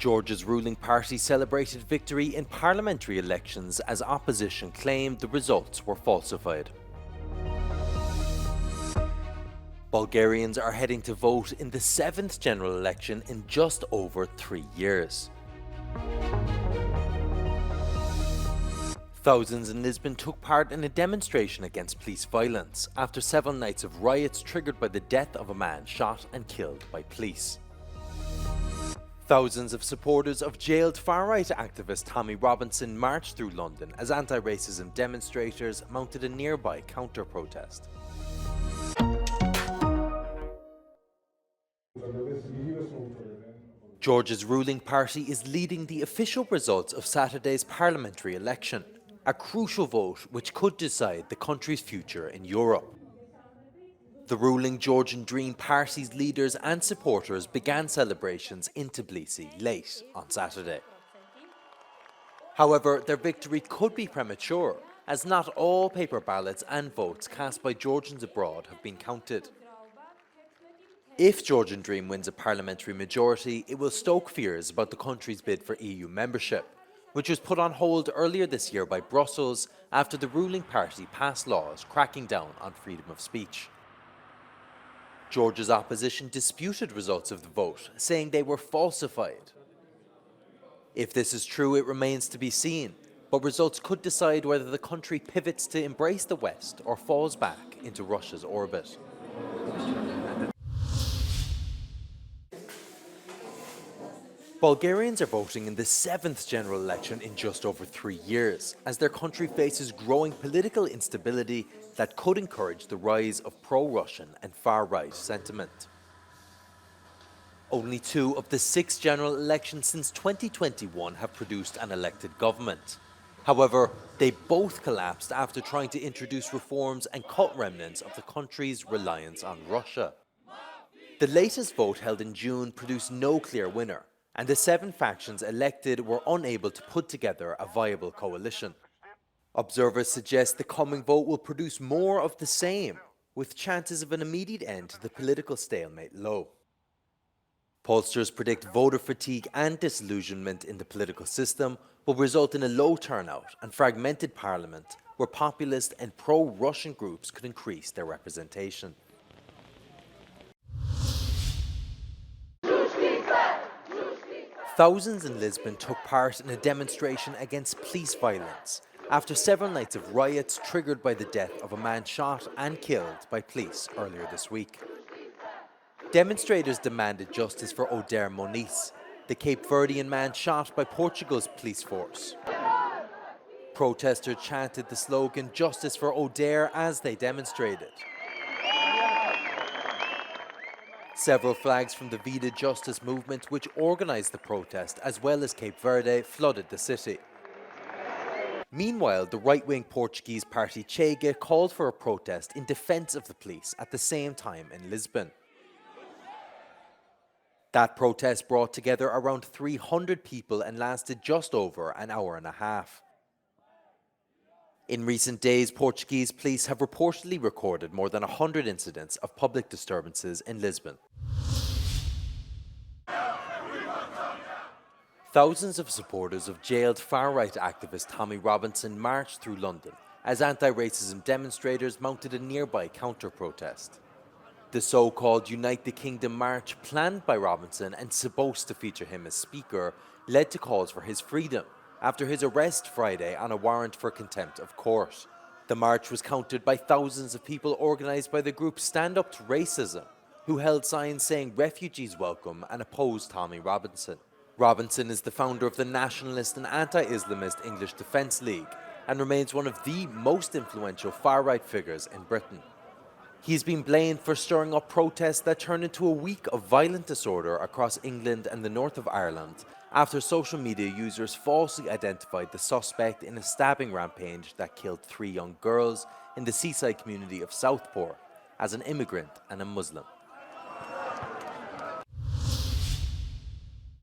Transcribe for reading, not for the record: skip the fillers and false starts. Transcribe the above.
Georgia's ruling party celebrated victory in parliamentary elections as opposition claimed the results were falsified. Bulgarians are heading to vote in the 7th general election in just over 3 years. Thousands in Lisbon took part in a demonstration against police violence after several nights of riots triggered by the death of a man shot and killed by police. Thousands of supporters of jailed far-right activist Tommy Robinson marched through London as anti-racism demonstrators mounted a nearby counter-protest. Georgia's ruling party is leading the official results of Saturday's parliamentary election, a crucial vote which could decide the country's future in Europe. The ruling Georgian Dream Party's leaders and supporters began celebrations in Tbilisi late on Saturday. However, their victory could be premature, as not all paper ballots and votes cast by Georgians abroad have been counted. If Georgian Dream wins a parliamentary majority, it will stoke fears about the country's bid for EU membership, which was put on hold earlier this year by Brussels after the ruling party passed laws cracking down on freedom of speech. Georgia's opposition disputed results of the vote, saying they were falsified. If this is true, it remains to be seen, but results could decide whether the country pivots to embrace the West or falls back into Russia's orbit. Bulgarians are voting in the 7th general election in just over 3 years, as their country faces growing political instability that could encourage the rise of pro-Russian and far-right sentiment. Only 2 of the 6 general elections since 2021 have produced an elected government. However, they both collapsed after trying to introduce reforms and cut remnants of the country's reliance on Russia. The latest vote held in June produced no clear winner, and the 7 factions elected were unable to put together a viable coalition. Observers suggest the coming vote will produce more of the same, with chances of an immediate end to the political stalemate low. Pollsters predict voter fatigue and disillusionment in the political system will result in a low turnout and fragmented parliament, where populist and pro-Russian groups could increase their representation. Thousands in Lisbon took part in a demonstration against police violence after several nights of riots triggered by the death of a man shot and killed by police earlier this week. Demonstrators demanded justice for Oder Moniz, the Cape Verdean man shot by Portugal's police force. Protesters chanted the slogan "Justice for Oder" as they demonstrated. Several flags from the Vida Justice movement, which organised the protest, as well as Cape Verde, flooded the city. Meanwhile, the right-wing Portuguese party Chega called for a protest in defence of the police at the same time in Lisbon. That protest brought together around 300 people and lasted just over an hour and a half. In recent days, Portuguese police have reportedly recorded more than 100 incidents of public disturbances in Lisbon. Thousands of supporters of jailed far-right activist Tommy Robinson marched through London as anti-racism demonstrators mounted a nearby counter-protest. The so-called Unite the Kingdom march, planned by Robinson and supposed to feature him as speaker, led to calls for his freedom after his arrest Friday on a warrant for contempt of court. The march was countered by thousands of people organised by the group Stand Up to Racism, who held signs saying refugees welcome and opposed Tommy Robinson. Robinson is the founder of the nationalist and anti-Islamist English Defence League and remains one of the most influential far-right figures in Britain. He's been blamed for stirring up protests that turned into a week of violent disorder across England and the north of Ireland after social media users falsely identified the suspect in a stabbing rampage that killed 3 young girls in the seaside community of Southport as an immigrant and a Muslim.